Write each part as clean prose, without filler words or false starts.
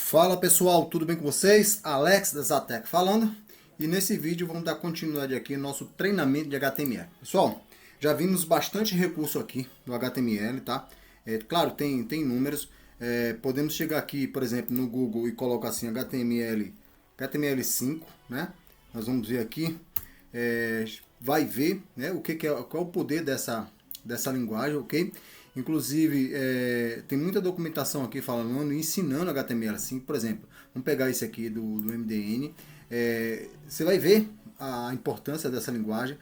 Fala pessoal, tudo bem com vocês? Alex da Zatec falando. E nesse vídeo vamos dar continuidade aqui no nosso treinamento de HTML. Pessoal, já vimos bastante recurso aqui no HTML, tá? Claro, tem números. Podemos chegar aqui, por exemplo, no Google e colocar assim HTML5, né? Nós vamos ver aqui, vai ver, né, qual é o poder dessa linguagem, ok? Inclusive, tem muita documentação aqui falando, ensinando HTML5, por exemplo. Vamos pegar esse aqui do MDN. Você vai ver a importância dessa linguagem.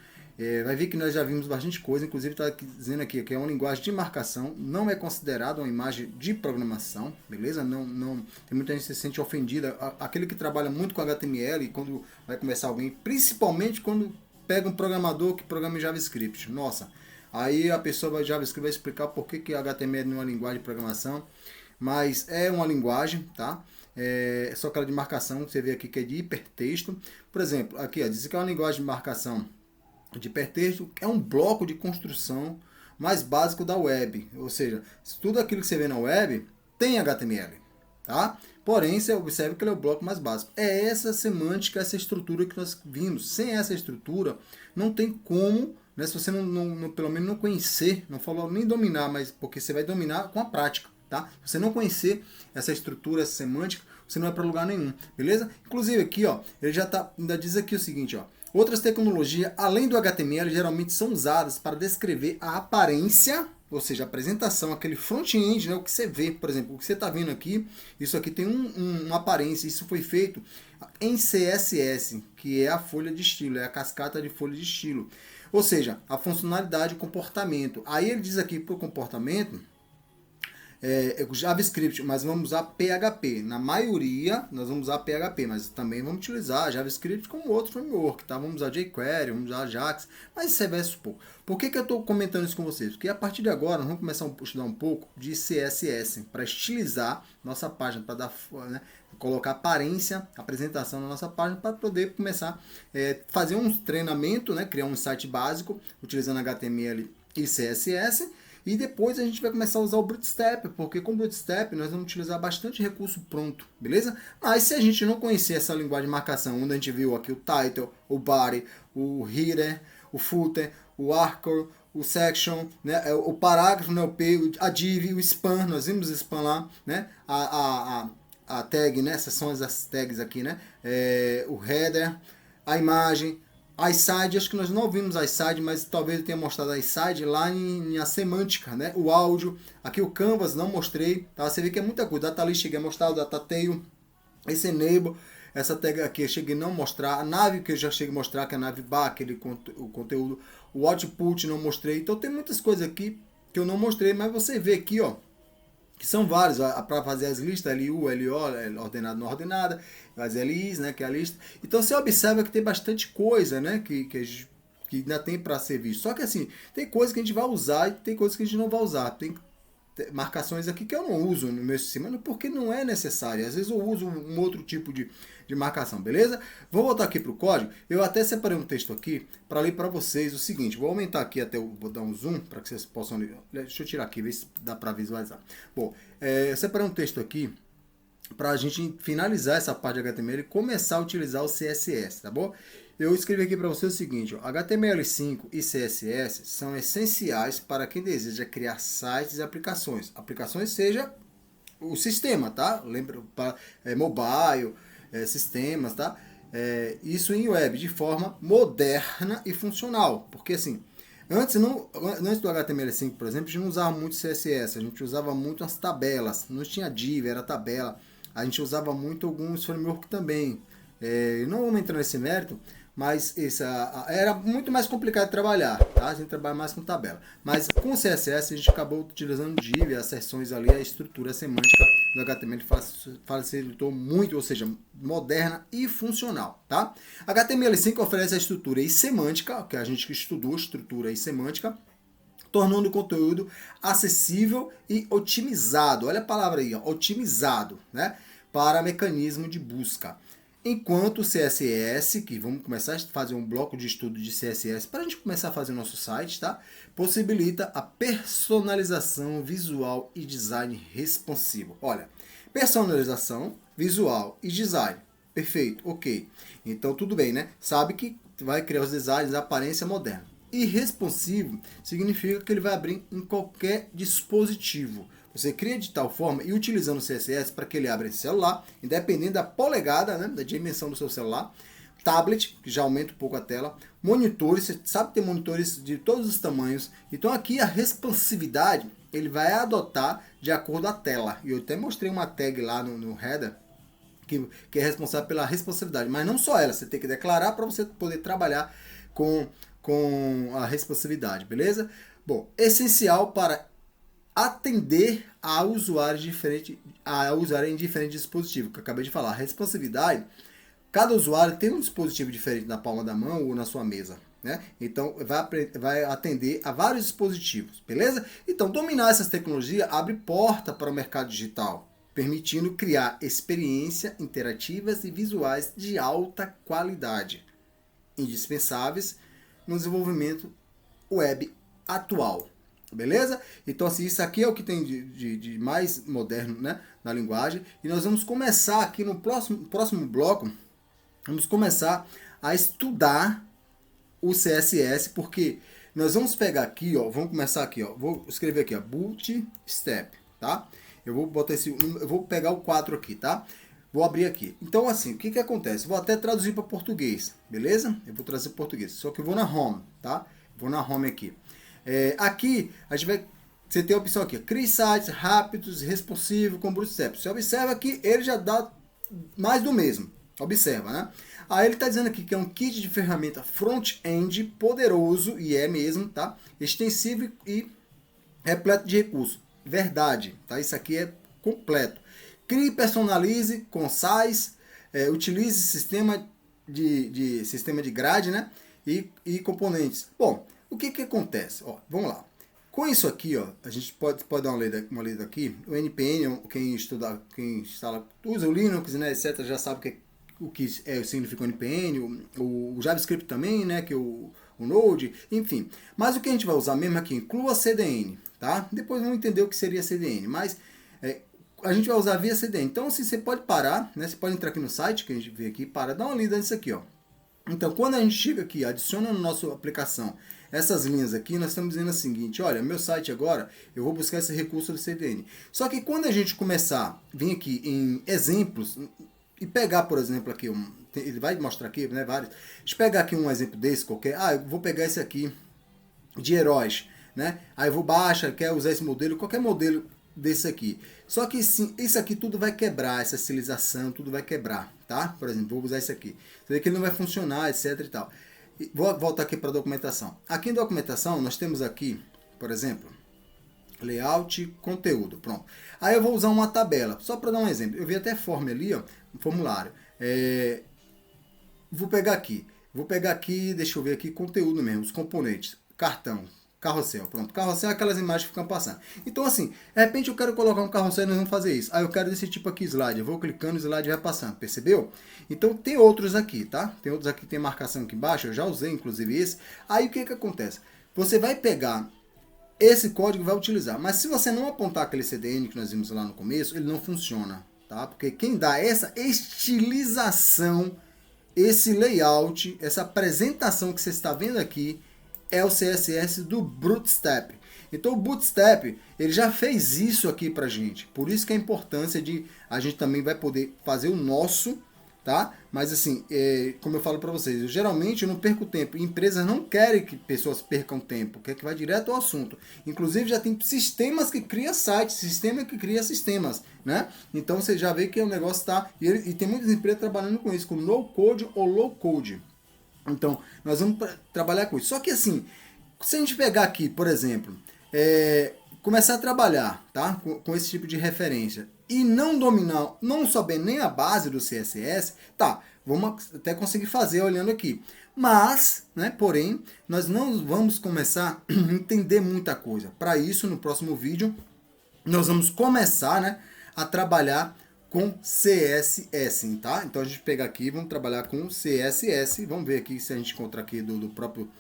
Vai ver que nós já vimos bastante coisa. Inclusive, está dizendo aqui que é uma linguagem de marcação. Não é considerada uma imagem de programação, beleza? Não, tem muita gente que se sente ofendida. Aquele que trabalha muito com HTML, quando vai conversar alguém, principalmente quando pega um programador que programa em JavaScript. Nossa! Aí a pessoa vai JavaScript vai explicar por que HTML não é uma linguagem de programação, mas é uma linguagem, tá? Só que ela de marcação, você vê aqui que é de hipertexto. Por exemplo, aqui ó, diz que é uma linguagem de marcação de hipertexto, é um bloco de construção mais básico da web. Ou seja, tudo aquilo que você vê na web tem HTML, tá? Porém, você observa que ele é o bloco mais básico. É essa semântica, essa estrutura que nós vimos. Sem essa estrutura, não tem como, né, se você pelo menos não conhecer, não falou nem dominar, mas porque você vai dominar com a prática, tá? Se você não conhecer essa estrutura, essa semântica, você não vai para lugar nenhum, beleza? Inclusive aqui, ó, ele ainda diz aqui o seguinte, ó. Outras tecnologias, além do HTML, geralmente são usadas para descrever a aparência, ou seja, a apresentação, aquele front-end, né, o que você vê, por exemplo, o que você está vendo aqui, isso aqui tem uma aparência, isso foi feito em CSS, que é a folha de estilo, é a cascata de folha de estilo. Ou seja, a funcionalidade e o comportamento. Aí ele diz aqui para o comportamento, JavaScript, mas vamos usar PHP. Na maioria, nós vamos usar PHP, mas também vamos utilizar JavaScript como outro framework, tá? Vamos usar jQuery, vamos usar Ajax, mas isso é verso pouco. Por que eu estou comentando isso com vocês? Porque a partir de agora, nós vamos começar a estudar um pouco de CSS, para estilizar nossa página, para dar, né, colocar aparência, apresentação na nossa página, para poder começar a fazer um treinamento, né, criar um site básico, utilizando HTML e CSS. E depois a gente vai começar a usar o Bootstrap, porque com o Bootstrap nós vamos utilizar bastante recurso pronto, beleza? Mas se a gente não conhecer essa linguagem de marcação, onde a gente viu aqui o title, o body, o header, o footer, o anchor, o section, né, o parágrafo, né, a div, o span, nós vimos o span lá, né, a tag, né, essas são as tags aqui, né, o header, a imagem, a side, acho que nós não vimos a side, mas talvez eu tenha mostrado a side lá em a semântica, né? O áudio, aqui o canvas não mostrei, tá? Você vê que é muita coisa. Data list cheguei a mostrar, o data tail, esse enable, essa tag aqui eu cheguei a não mostrar, a nave que eu já cheguei a mostrar, que é a nave bar, o conteúdo, o output não mostrei. Então tem muitas coisas aqui que eu não mostrei, mas você vê aqui, ó, que são vários, para fazer as listas, LU, LO, ordenado, não ordenada, as LIs, né, que é a lista. Então você observa que tem bastante coisa, né, que ainda tem para ser visto. Só que assim, tem coisas que a gente vai usar e tem coisas que a gente não vai usar. Tem marcações aqui que eu não uso no meu sistema porque não é necessário. Às vezes eu uso um outro tipo de marcação, beleza? Vou voltar aqui para o código. Eu até separei um texto aqui para ler para vocês o seguinte. Vou aumentar aqui até, vou dar um zoom para que vocês possam ler. Deixa eu tirar aqui, ver se dá para visualizar. Bom, eu separei um texto aqui para a gente finalizar essa parte de HTML e começar a utilizar o CSS, tá bom? Eu escrevi aqui para você o seguinte, ó, HTML5 e CSS são essenciais para quem deseja criar sites e aplicações. Aplicações seja o sistema, tá? Lembra, mobile, sistemas, tá? Isso em web, de forma moderna e funcional. Porque assim, antes do HTML5, por exemplo, a gente não usava muito CSS, a gente usava muito as tabelas, não tinha div, era tabela. A gente usava muito alguns frameworks também. Não vamos entrar nesse mérito, mas era muito mais complicado de trabalhar, tá? A gente trabalha mais com tabela. Mas com o CSS a gente acabou utilizando div, as seções ali, a estrutura semântica do HTML facilitou muito, ou seja, moderna e funcional, tá? HTML5 oferece a estrutura e semântica, que a gente estudou, estrutura e semântica, tornando o conteúdo acessível e otimizado. Olha a palavra aí, ó, otimizado, né? Para mecanismo de busca. Enquanto o CSS, que vamos começar a fazer um bloco de estudo de CSS para a gente começar a fazer o nosso site, tá? Possibilita a personalização visual e design responsivo. Olha, personalização visual e design. Perfeito, ok. Então tudo bem, né? Sabe que vai criar os designs da aparência moderna. E responsivo significa que ele vai abrir em qualquer dispositivo. Você cria de tal forma e utilizando o CSS para que ele abra em celular, independente da polegada, né, da dimensão do seu celular, tablet, que já aumenta um pouco a tela, monitores, você sabe que tem monitores de todos os tamanhos. Então aqui a responsividade ele vai adotar de acordo com a tela. E eu até mostrei uma tag lá no header, que é responsável pela responsividade. Mas não só ela, você tem que declarar para você poder trabalhar com a responsividade, beleza? Bom, essencial para atender a usuários em diferentes dispositivos, que eu acabei de falar. A responsividade, cada usuário tem um dispositivo diferente na palma da mão ou na sua mesa, né? Então vai atender a vários dispositivos, beleza? Então dominar essas tecnologias abre porta para o mercado digital, permitindo criar experiências interativas e visuais de alta qualidade, indispensáveis no desenvolvimento web atual. Beleza? Então, assim, isso aqui é o que tem de mais moderno, né, na linguagem. E nós vamos começar aqui no próximo bloco, vamos começar a estudar o CSS, porque nós vamos pegar aqui, ó, vamos começar aqui, ó, vou escrever aqui, ó, Bootstrap, tá? Eu vou botar eu vou pegar o 4 aqui, tá? Vou abrir aqui. Então, assim, o que acontece? Vou até traduzir para português, beleza? Eu vou trazer para português, só que eu vou na Home, tá? Vou na Home aqui. Aqui, a gente vai... Você tem a opção aqui, crie sites rápidos, responsivos, com Bootstrap. Você observa que ele já dá mais do mesmo. Observa, né? Aí ele está dizendo aqui que é um kit de ferramenta front-end poderoso, e é mesmo, tá? Extensivo e repleto de recursos. Verdade, tá? Isso aqui é completo. Crie, personalize, concise, utilize sistema de grade, né? E componentes. Bom, o que acontece? Ó, vamos lá. Com isso aqui, ó, a gente pode dar uma lida aqui. O NPM, quem instala, usa o Linux, né, etc., já sabe o que significa o NPM, o JavaScript também, né, que é o Node, enfim. Mas o que a gente vai usar mesmo aqui, inclua CDN, tá? Depois vamos entender o que seria CDN, mas a gente vai usar via CDN. Então, assim, você pode parar, né, você pode entrar aqui no site, que a gente vê aqui, para dar uma lida nisso aqui, ó. Então, quando a gente chega aqui, adiciona na nossa aplicação essas linhas aqui, nós estamos dizendo o seguinte, olha, meu site agora, eu vou buscar esse recurso do CDN. Só que quando a gente começar, vir aqui em exemplos, e pegar, por exemplo, aqui, ele vai mostrar aqui, né, vários, deixa eu pegar aqui um exemplo desse qualquer, eu vou pegar esse aqui, de heróis, né, aí eu vou baixar, quer usar esse modelo, qualquer modelo desse aqui. Só que sim, isso aqui tudo vai quebrar, essa estilização, tudo vai quebrar, tá? Por exemplo, vou usar isso aqui. Você vê que ele não vai funcionar, etc e tal. Vou voltar aqui para a documentação. Aqui em documentação, nós temos aqui, por exemplo, layout, conteúdo, pronto. Aí eu vou usar uma tabela, só para dar um exemplo. Eu vi até forma ali, ó, um formulário. Vou pegar aqui, deixa eu ver aqui, conteúdo mesmo, os componentes, cartão, carrossel, pronto. Carrossel é aquelas imagens que ficam passando. Então, assim, de repente eu quero colocar um carrossel e nós vamos fazer isso. Aí eu quero desse tipo aqui, slide. Eu vou clicando, o slide vai passando. Percebeu? Então, tem outros aqui, tá? Tem outros aqui que tem marcação aqui embaixo. Eu já usei, inclusive, esse. Aí, o que acontece? Você vai pegar esse código e vai utilizar. Mas se você não apontar aquele CDN que nós vimos lá no começo, ele não funciona, tá? Porque quem dá essa estilização, esse layout, essa apresentação que você está vendo aqui, é o CSS do Bootstrap. Então o Bootstrap, ele já fez isso aqui pra gente. Por isso que a importância de a gente também vai poder fazer o nosso, tá? Mas assim, como eu falo para vocês, eu geralmente não perco tempo. Empresas não querem que pessoas percam tempo, quer que vá direto ao assunto. Inclusive já tem sistemas que criam sites, sistema que cria sistemas, né? Então você já vê que o negócio tá... E tem muitas empresas trabalhando com isso, com no code ou low code. Então, nós vamos trabalhar com isso. Só que assim, se a gente pegar aqui, por exemplo, começar a trabalhar, tá, com esse tipo de referência e não dominar, não saber nem a base do CSS, tá, vamos até conseguir fazer olhando aqui. Mas, né, porém, nós não vamos começar a entender muita coisa. Para isso, no próximo vídeo, nós vamos começar, né, a trabalhar com CSS, tá? Então a gente pega aqui, vamos trabalhar com CSS, vamos ver aqui se a gente encontra aqui do próprio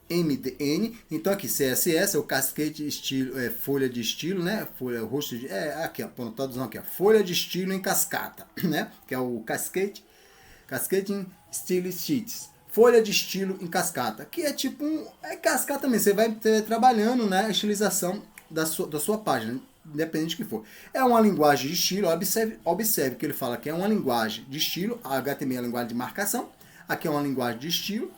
MDN. Então aqui CSS é o cascade estilo, folha de estilo, né? Folha, rosto de, aqui, ó, tradução aqui, ó, folha de estilo em cascata, né? Que é o Cascading Style Sheets. Folha de estilo em cascata, que é tipo cascata também. Você vai trabalhando, né, a estilização da sua página, independente do que for. É uma linguagem de estilo. Observe que ele fala que é uma linguagem de estilo. A HTML é a linguagem de marcação. Aqui é uma linguagem de estilo,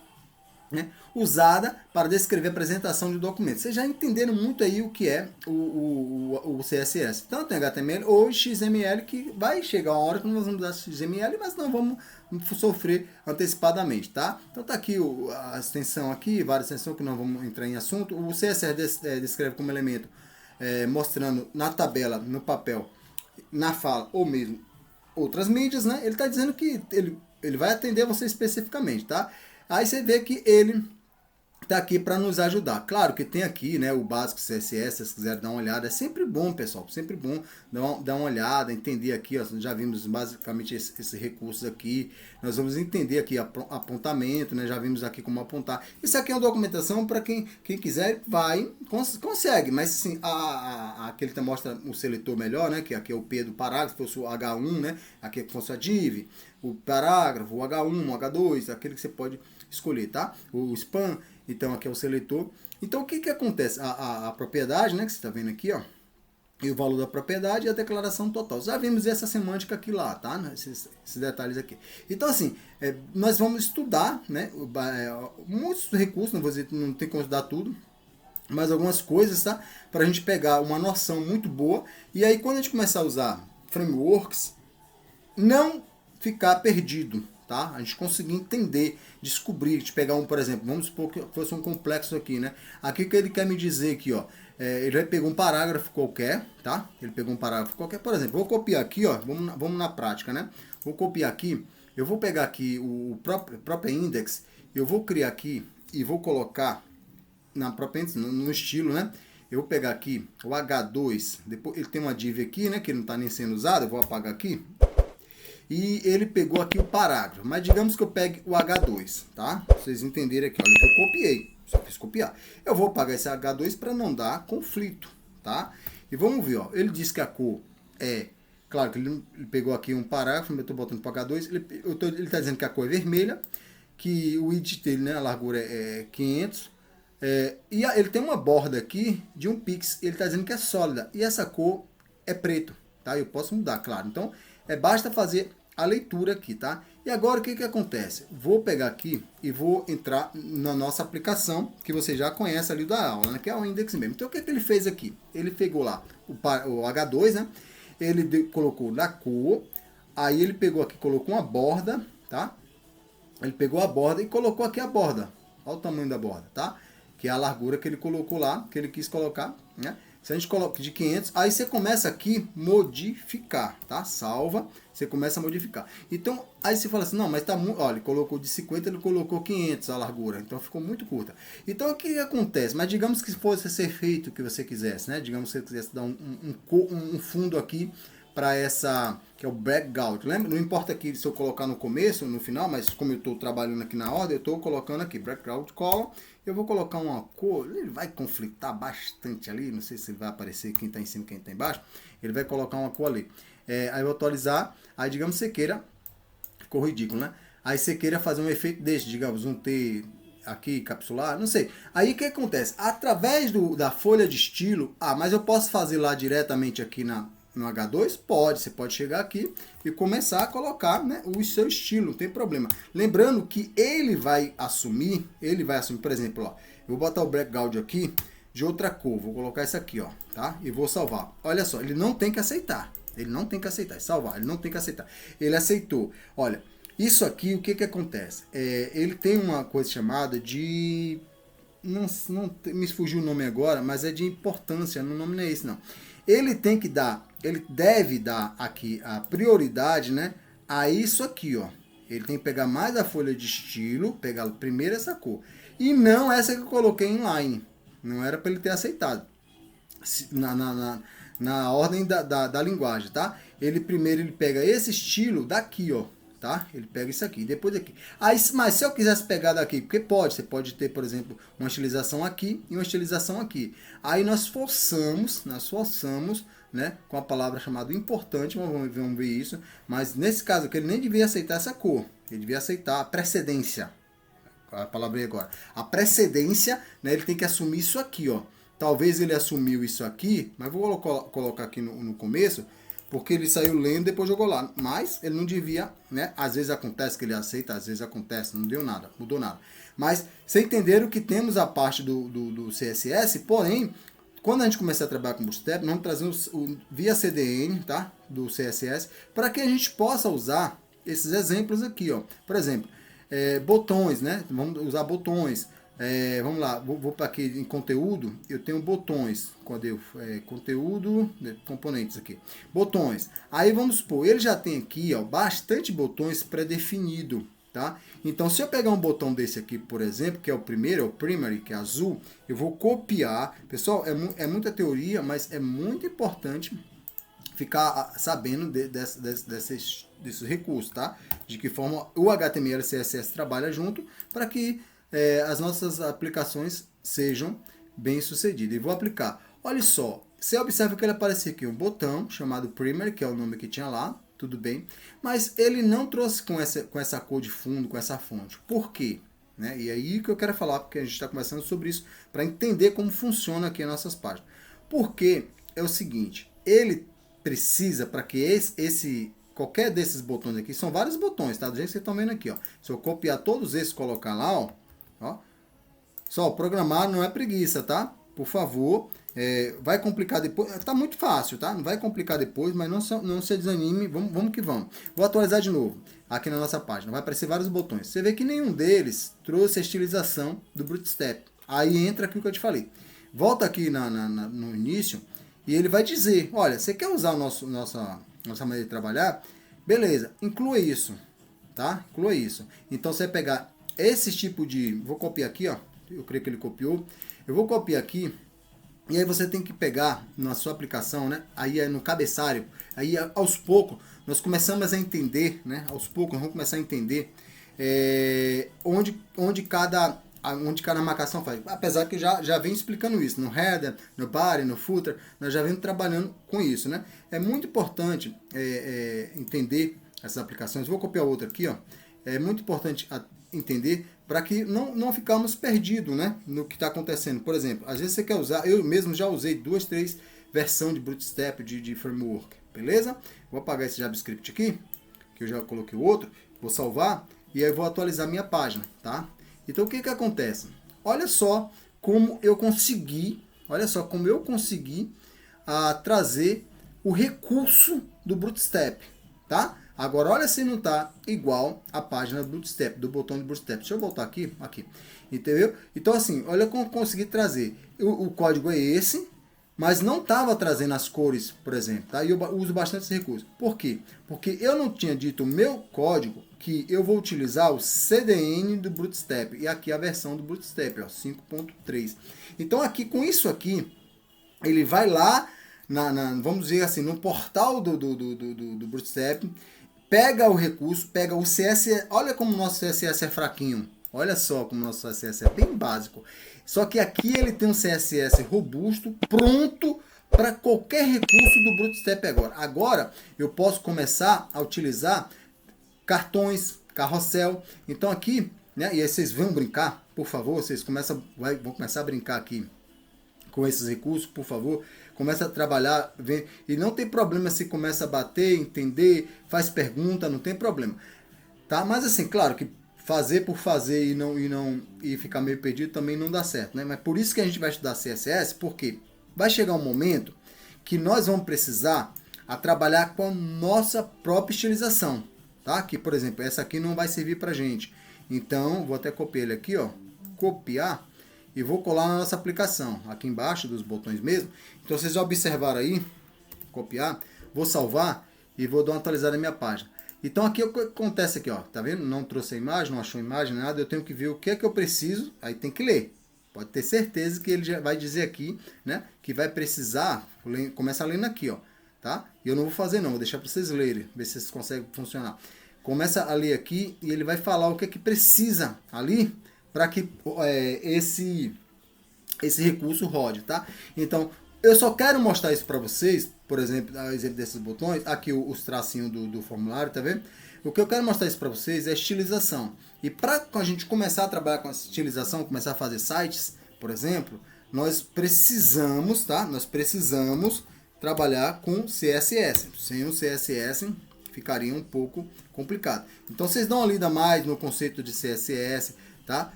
né, usada para descrever a apresentação de documentos. Vocês já entenderam muito aí o que é o CSS. Tanto em HTML ou XML, que vai chegar uma hora que nós vamos usar XML, mas não vamos sofrer antecipadamente, tá? Então tá aqui a extensão aqui, várias extensões que não vamos entrar em assunto. O CSS descreve como elemento, mostrando na tabela, no papel, na fala ou mesmo outras mídias, né? Ele está dizendo que ele vai atender você especificamente, tá? Aí você vê que ele está aqui para nos ajudar. Claro que tem aqui, né, o básico CSS, se vocês quiserem dar uma olhada. É sempre bom, pessoal, sempre bom dar uma olhada, entender aqui, ó, já vimos basicamente esses recursos aqui. Nós vamos entender aqui apontamento, né, já vimos aqui como apontar. Isso aqui é uma documentação para quem quiser, consegue, mas assim, aqui ele mostra o seletor melhor, né, que aqui é o P do parágrafo, se fosse o H1, né, aqui fosse a div, o parágrafo, o H1, o H2, aquele que você pode escolher, tá? O span, então aqui é o seletor. Então o que acontece? A propriedade, né, que você está vendo aqui, ó, e o valor da propriedade e a declaração total. Já vimos essa semântica aqui lá, tá? Esses detalhes aqui. Então assim, nós vamos estudar, né, muitos recursos, não vou dizer, não tem como estudar tudo, mas algumas coisas, tá? Para a gente pegar uma noção muito boa. E aí quando a gente começar a usar frameworks, não ficar perdido, tá? A gente conseguir entender, descobrir, de pegar por exemplo, vamos supor que fosse um complexo aqui, né? Aqui que ele quer me dizer aqui, ó, ele vai pegar um parágrafo qualquer, tá? Ele pegou um parágrafo qualquer, por exemplo, vou copiar aqui, ó, vamos na prática, né? Vou copiar aqui, eu vou pegar aqui o próprio index, eu vou criar aqui e vou colocar na própria no estilo, né? Eu vou pegar aqui o H2, depois ele tem uma div aqui, né, que não está nem sendo usado, eu vou apagar aqui. E ele pegou aqui o parágrafo, mas digamos que eu pegue o H2, tá? Pra vocês entenderem aqui, olha que eu copiei, só fiz copiar. Eu vou apagar esse H2 para não dar conflito, tá? E vamos ver, ó, ele diz que a cor é, claro que ele pegou aqui um parágrafo, eu estou botando para H2, ele está dizendo que a cor é vermelha, que o width dele, né, a largura é 500, e ele tem uma borda aqui de 1 pix, ele está dizendo que é sólida, e essa cor é preto, tá? Eu posso mudar, claro. Então, basta fazer a leitura aqui, tá? E agora o que acontece? Vou pegar aqui e vou entrar na nossa aplicação, que você já conhece ali da aula, né? Que é o index mesmo. Então o que ele fez aqui? Ele pegou lá o H2, né? Ele colocou na cor, aí ele pegou aqui, colocou uma borda, tá? Ele pegou a borda e colocou aqui a borda. Olha o tamanho da borda, tá? Que é a largura que ele colocou lá, que ele quis colocar, né? Se a gente coloca de 500, aí você começa aqui modificar, tá? Salva, você começa a modificar. Então, aí você fala assim, não, mas tá muito, olha, ele colocou de 50, ele colocou 500 a largura, então ficou muito curta. Então, o que acontece? Mas digamos que fosse ser feito o que você quisesse, né? Digamos que você quisesse dar um fundo aqui para essa, que é o background, lembra? Não importa aqui se eu colocar no começo ou no final, mas como eu estou trabalhando aqui na ordem, eu estou colocando aqui background column, eu vou colocar uma cor, ele vai conflitar bastante ali, não sei se ele vai aparecer quem está em cima e quem está embaixo, ele vai colocar uma cor ali. Aí eu vou atualizar, aí digamos que você queira, ficou ridículo, né? Aí você queira fazer um efeito desse, digamos, um T aqui, capsular, não sei. Aí o que acontece? Através da folha de estilo, mas eu posso fazer lá diretamente aqui no H2? Pode, você pode chegar aqui e começar a colocar, né, o seu estilo, não tem problema. Lembrando que ele vai assumir, por exemplo, ó, eu vou botar o background aqui de outra cor, vou colocar essa aqui, ó, tá? E vou salvar. Olha só, ele não tem que aceitar, salvar, ele não tem que aceitar. Ele aceitou. Olha, isso aqui, o que acontece? Ele tem uma coisa chamada de... Não me fugiu o nome agora, mas é de importância, o nome não é esse não. Ele deve dar aqui a prioridade, né, a isso aqui, ó. Ele tem que pegar mais a folha de estilo, pegar primeiro essa cor. E não essa que eu coloquei inline. Não era para ele ter aceitado. Na ordem da linguagem, tá? Primeiro ele pega esse estilo daqui, ó. tá? Ele pega isso aqui, depois aqui. Aí, mas se eu quisesse pegar daqui, porque pode, você pode ter, por exemplo, uma estilização aqui e uma estilização aqui. Aí nós forçamos, né, com a palavra chamada importante, vamos ver isso, mas nesse caso aqui ele nem devia aceitar essa cor, ele devia aceitar a precedência. A palavra aí agora. A precedência, né, ele tem que assumir isso aqui, ó. Talvez ele assumiu isso aqui, mas vou colocar aqui no começo, porque ele saiu lendo e depois jogou lá. Mas ele não devia, né? Às vezes acontece que ele aceita, às vezes acontece, não deu nada, mudou nada. Mas vocês entenderam que temos a parte do CSS, porém, quando a gente começar a trabalhar com Bootstrap, nós vamos trazer via CDN, tá? Do CSS, para que a gente possa usar esses exemplos aqui, ó. Por exemplo, botões, né? Vamos usar botões. Vamos lá, vou para aqui em conteúdo, eu tenho botões, conteúdo, componentes aqui, botões. Aí vamos supor, ele já tem aqui, ó, bastante botões pré-definido, tá? Então se eu pegar um botão desse aqui, por exemplo, que é o primeiro, é o primary, que é azul, eu vou copiar. Pessoal, é muita teoria, mas é muito importante ficar sabendo desses recursos, tá? De que forma o HTML e CSS trabalha junto para que as nossas aplicações sejam bem sucedidas. E vou aplicar. Olha só, você observa que ele apareceu aqui um botão chamado Primer, que é o nome que tinha lá, tudo bem, mas ele não trouxe com essa cor de fundo, com essa fonte. Por quê? Né? E aí que eu quero falar, porque a gente está conversando sobre isso, para entender como funciona aqui as nossas páginas. Porque é o seguinte, ele precisa, para que qualquer desses botões aqui, são vários botões, tá? Do jeito que vocês estão vendo aqui, ó. Se eu copiar todos esses e colocar lá, ó. Só, programar não é preguiça, tá? Por favor, vai complicar depois. Tá muito fácil, tá? Não vai complicar depois, mas não se desanime. Vamos que vamos. Vou atualizar de novo aqui na nossa página. Vai aparecer vários botões. Você vê que nenhum deles trouxe a estilização do Bootstrap. Aí entra aquilo que eu te falei. Volta aqui no início e ele vai dizer, olha, você quer usar nossa maneira de trabalhar? Beleza, inclua isso, tá? Inclua isso. Então você vai pegar esse tipo de... Vou copiar aqui, ó. Eu creio que ele copiou. Eu vou copiar aqui. E aí você tem que pegar na sua aplicação, né? Aí no cabeçalho. Aí aos poucos nós começamos a entender, né? Aos poucos nós vamos começar a entender onde cada marcação faz. Apesar que já vem explicando isso. No header, no body, no footer. Nós já vemos trabalhando com isso, né? É muito importante entender essas aplicações. Vou copiar outra aqui, ó. É muito importante entender para que não ficarmos perdidos, né, no que está acontecendo. Por exemplo, às vezes você quer usar, eu mesmo já usei 2, 3 versões de Bootstrap, de framework, beleza? Vou apagar esse JavaScript aqui, que eu já coloquei o outro, vou salvar e aí vou atualizar minha página, tá? Então o que acontece? Olha só como eu consegui trazer o recurso do Bootstrap, tá? Agora, olha se não está igual a página do Bootstrap, do botão de Bootstrap. Deixa eu voltar aqui. Entendeu? Então, assim, olha como eu consegui trazer. O código é esse, mas não estava trazendo as cores, por exemplo. Tá? E eu uso bastante esse recurso. Por quê? Porque eu não tinha dito o meu código que eu vou utilizar o CDN do Bootstrap. E aqui a versão do Bootstrap, 5.3. Então, aqui com isso aqui, ele vai lá, vamos dizer assim, no portal do Bootstrap, pega o recurso, pega o CSS. Olha como o nosso CSS é fraquinho. Olha só como o nosso CSS é bem básico. Só que aqui ele tem um CSS robusto, pronto para qualquer recurso do Bootstrap agora. Agora eu posso começar a utilizar cartões, carrossel. Então aqui, né? E aí vocês vão brincar, por favor. Vocês vão começar a brincar aqui com esses recursos, por favor. Começa a trabalhar, vê, e não tem problema se começa a bater, entender, faz pergunta, não tem problema, tá? Mas assim, claro que fazer por fazer e ficar meio perdido também não dá certo, né? Mas por isso que a gente vai estudar CSS, porque vai chegar um momento que nós vamos precisar trabalhar com a nossa própria estilização, tá? Que, por exemplo, essa aqui não vai servir pra gente. Então, vou até copiar ele aqui, ó, copiar. E vou colar na nossa aplicação, aqui embaixo dos botões mesmo. Então vocês já observaram aí, copiar, vou salvar e vou dar uma atualizada na minha página. Então aqui o que acontece aqui, ó, tá vendo? Não trouxe a imagem, não achou a imagem, nada, eu tenho que ver o que é que eu preciso, aí tem que ler. Pode ter certeza que ele já vai dizer aqui, né, que vai precisar, começa lendo aqui, ó, tá? E eu não vou fazer não, vou deixar para vocês lerem, ver se vocês conseguem funcionar. começa a ler aqui e ele vai falar o que é que precisa ali para que esse recurso rode, tá? Então, eu só quero mostrar isso para vocês, por exemplo, a exemplo desses botões, aqui os tracinhos do formulário, tá vendo? O que eu quero mostrar isso para vocês é estilização. E para a gente começar a trabalhar com a estilização, começar a fazer sites, por exemplo, nós precisamos, tá? Nós precisamos trabalhar com CSS. Sem o CSS ficaria um pouco complicado. Então vocês dão uma lida mais no conceito de CSS, tá?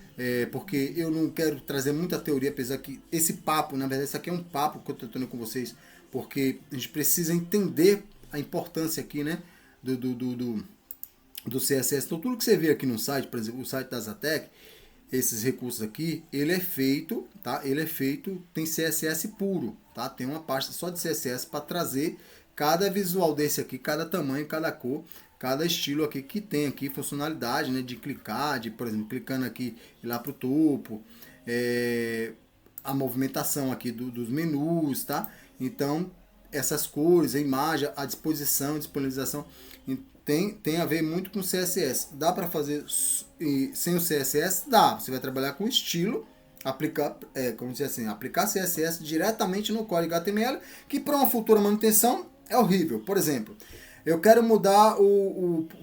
Porque eu não quero trazer muita teoria, apesar que esse papo, na verdade, isso aqui é um papo que eu estou tendo com vocês, porque a gente precisa entender a importância aqui, né, do CSS. Então tudo que você vê aqui no site, por exemplo, o site da Zatec, esses recursos aqui, ele é feito, tá? Ele é feito, tem CSS puro, tá? Tem uma pasta só de CSS para trazer cada visual desse aqui, cada tamanho, cada cor, cada estilo aqui que tem aqui funcionalidade, né, de clicar, de, por exemplo, clicando aqui ir lá para o topo, a movimentação aqui dos menus, tá? Então, essas cores, a imagem, a disposição, disponibilização, tem a ver muito com CSS. Dá para fazer sem o CSS? Dá. Você vai trabalhar com estilo, aplicar, como dizer assim, aplicar CSS diretamente no código HTML, que para uma futura manutenção é horrível. Por exemplo, eu quero mudar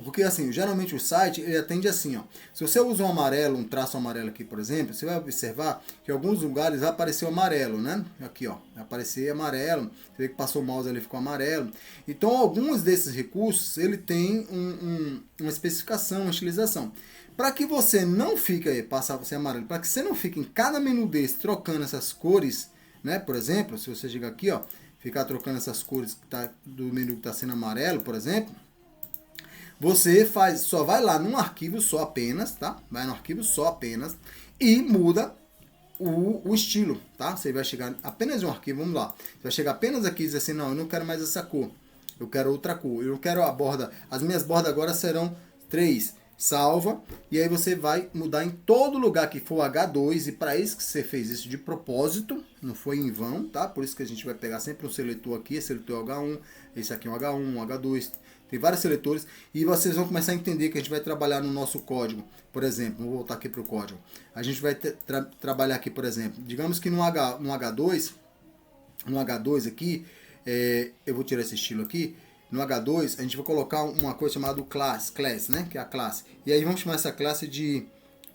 porque assim, geralmente o site ele atende assim, ó. Se você usa um amarelo, um traço amarelo aqui, por exemplo, você vai observar que em alguns lugares vai aparecer o amarelo, né? Aqui, ó, vai aparecer amarelo. Você vê que passou o mouse ali, ficou amarelo. Então, alguns desses recursos, ele tem uma especificação, uma estilização. Para que você não fique aí, passar você amarelo, para que você não fique em cada menu desse trocando essas cores, né? Por exemplo, se você chegar aqui, ó, ficar trocando essas cores que tá, do menu que está sendo amarelo, por exemplo, você só vai lá num arquivo só apenas, tá? Vai no arquivo só apenas e muda o estilo, tá? Você vai chegar apenas em um arquivo, vamos lá. Você vai chegar apenas aqui e dizer assim, não, eu não quero mais essa cor, eu quero outra cor, eu quero a borda, as minhas bordas agora serão 3. Salva, e aí você vai mudar em todo lugar que for H2, e para isso que você fez isso de propósito, não foi em vão, tá? Por isso que a gente vai pegar sempre um seletor aqui, esse seletor H1, esse aqui é um H1, um H2, tem vários seletores, e vocês vão começar a entender que a gente vai trabalhar no nosso código. Por exemplo, vou voltar aqui para o código. A gente vai trabalhar aqui, por exemplo, digamos que no H2 aqui, eu vou tirar esse estilo aqui. No H2, a gente vai colocar uma coisa chamada class, né? Que é a classe. E aí vamos chamar essa classe de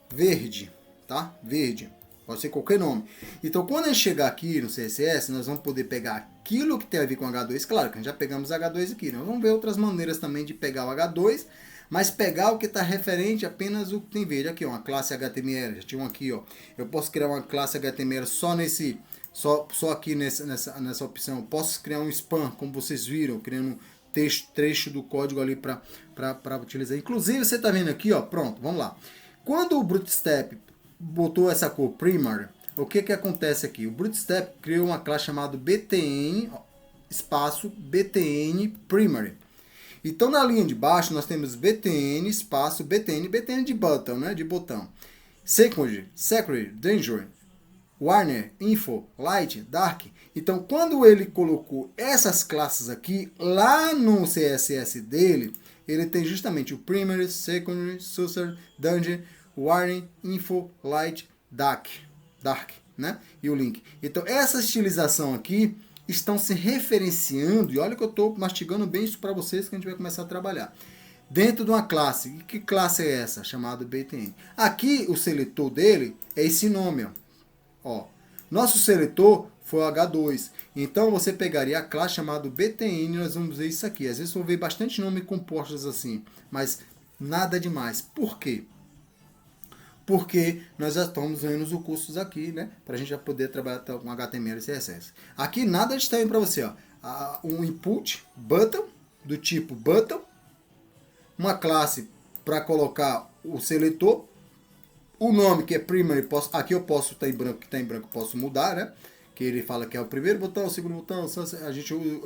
verde, tá? Verde. Pode ser qualquer nome. Então, quando a gente chegar aqui no CSS, nós vamos poder pegar aquilo que tem a ver com H2. Claro que a gente já pegamos H2 aqui. Nós vamos ver outras maneiras também de pegar o H2, mas pegar o que está referente apenas o que tem verde. Aqui, ó, uma classe HTML. Já tinha um aqui, ó. Eu posso criar uma classe HTML só nesse... Só aqui nessa opção. Eu posso criar um spam, como vocês viram, criando trecho do código ali para utilizar. Inclusive, você está vendo aqui, ó, pronto, vamos lá. Quando o Bootstrap botou essa cor Primary, o que acontece aqui? O Bootstrap criou uma classe chamada BTN, espaço BTN Primary. Então, na linha de baixo, nós temos BTN, espaço BTN de button, né, de botão. Secondary, Danger, Warner, Info, Light, Dark. Então, quando ele colocou essas classes aqui, lá no CSS dele, ele tem justamente o Primary, Secondary, Source, Danger, Warning, Info, Light, Dark, né? E o link. Então, essa estilização aqui estão se referenciando, e olha que eu estou mastigando bem isso para vocês que a gente vai começar a trabalhar. Dentro de uma classe. E que classe é essa? Chamada BTN. Aqui, o seletor dele é esse nome, ó. Nosso seletor foi o H2. Então você pegaria a classe chamada BTN, nós vamos ver isso aqui. Às vezes eu vou ver bastante nome compostos assim, mas nada demais. Por quê? Porque nós já estamos vendo os recursos aqui, né? Para a gente já poder trabalhar com HTML e CSS. Aqui nada de estranho para você, ó. Um input button, do tipo button, uma classe para colocar o seletor, o nome que é primary, aqui eu posso estar em branco, que está em branco, posso mudar, né? Que ele fala que é o primeiro botão, o segundo botão,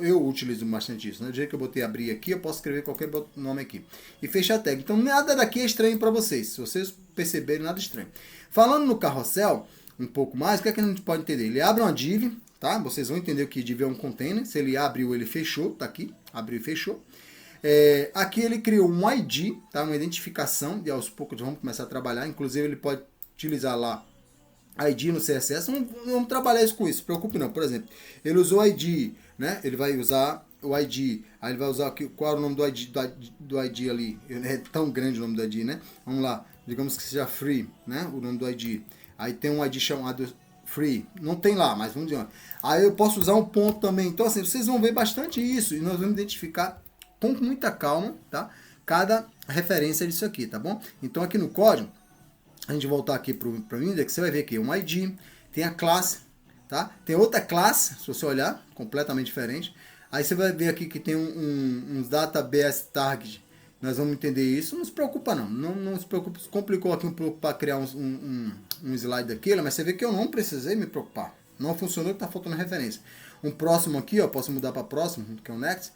eu utilizo bastante isso, né? Do jeito que eu botei abrir aqui, eu posso escrever qualquer nome aqui. E fecha a tag. Então nada daqui é estranho para vocês, se vocês perceberem, nada estranho. Falando no carrossel, um pouco mais, o que é que a gente pode entender? Ele abre uma div, tá? Vocês vão entender que div é um container, se ele abriu, ele fechou, tá aqui, abriu e fechou. Aqui ele criou um ID, tá? Uma identificação, e aos poucos vamos começar a trabalhar. Inclusive ele pode utilizar lá ID no CSS. Vamos trabalhar isso com isso, não se preocupe não. Por exemplo, ele usou ID, né? Ele vai usar o ID, aí ele vai usar aqui, qual é o nome do ID ali? É tão grande o nome do ID, né? Vamos lá, digamos que seja free, né? O nome do ID. Aí tem um ID chamado free, não tem lá, mas vamos dizer. Aí eu posso usar um ponto também. Então assim, vocês vão ver bastante isso e nós vamos identificar com muita calma, tá? Cada referência disso aqui, tá bom? Então aqui no código, a gente voltar aqui para o index, você vai ver aqui um ID, tem a classe, tá? Tem outra classe, se você olhar, completamente diferente. Aí você vai ver aqui que tem uns database target. Nós vamos entender isso. Não se preocupa não. Não se preocupa. Se complicou aqui um pouco para criar um slide daquele, mas você vê que eu não precisei me preocupar. Não funcionou, está faltando referência. Um próximo aqui, ó, posso mudar para próximo, que é o next.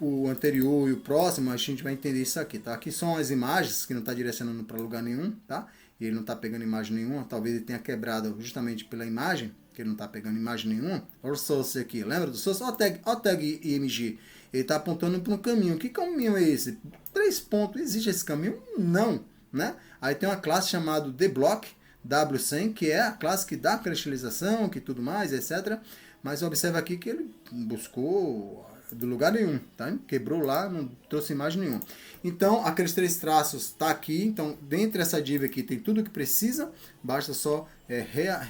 O anterior e o próximo, a gente vai entender isso aqui, tá? Aqui são as imagens que não está direcionando para lugar nenhum, tá? E ele não está pegando imagem nenhuma, talvez ele tenha quebrado justamente pela imagem, que ele não está pegando imagem nenhuma. Olha o source aqui, lembra do source? Olha a tag IMG, ele está apontando para um caminho. Que caminho é esse? 3 pontos, existe esse caminho? Não, né? Aí tem uma classe chamada deblock, W100, que é a classe que dá cristalização, que tudo mais, etc. Mas observa aqui que ele buscou do lugar nenhum, tá? Quebrou lá, não trouxe imagem nenhuma. Então, aqueles 3 traços tá aqui. Então, dentro dessa div aqui tem tudo o que precisa. Basta só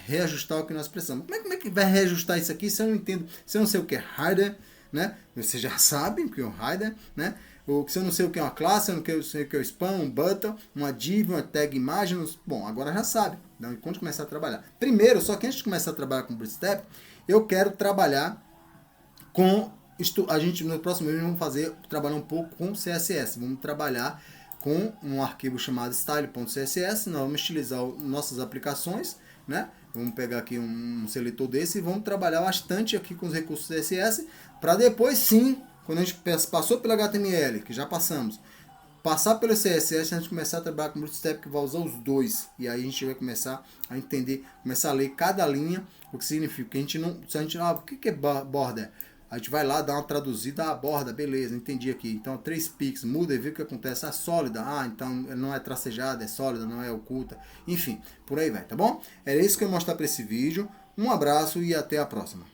reajustar o que nós precisamos. Como é que vai reajustar isso aqui se eu não entendo, se eu não sei o que é header, né? Você já sabe o que é um header, né? Ou se eu não sei o que é uma classe, eu não sei o que é o spam, um button, uma div, uma tag imagem. Bom, agora já sabe. Então, quando começar a trabalhar. Primeiro, só que antes de começar a trabalhar com Bootstrap, eu quero trabalhar com a gente no próximo vídeo vamos trabalhar um pouco com CSS. Vamos trabalhar com um arquivo chamado style.css. Nós vamos utilizar nossas aplicações, né? Vamos pegar aqui um seletor desse e vamos trabalhar bastante aqui com os recursos CSS para depois sim, quando a gente passou pelo HTML, que já passamos, passar pelo CSS, a gente começar a trabalhar com Bootstrap, que vai usar os dois. E aí a gente vai começar a entender, começar a ler cada linha, o que significa. Porque a gente não, se a gente o que é border? A gente vai lá, dá uma traduzida, borda, beleza, entendi aqui. Então 3 pixels, muda e vê o que acontece. Sólida, então não é tracejada, é sólida, não é oculta. Enfim, por aí vai, tá bom? Era isso que eu ia mostrar para esse vídeo. Um abraço e até a próxima.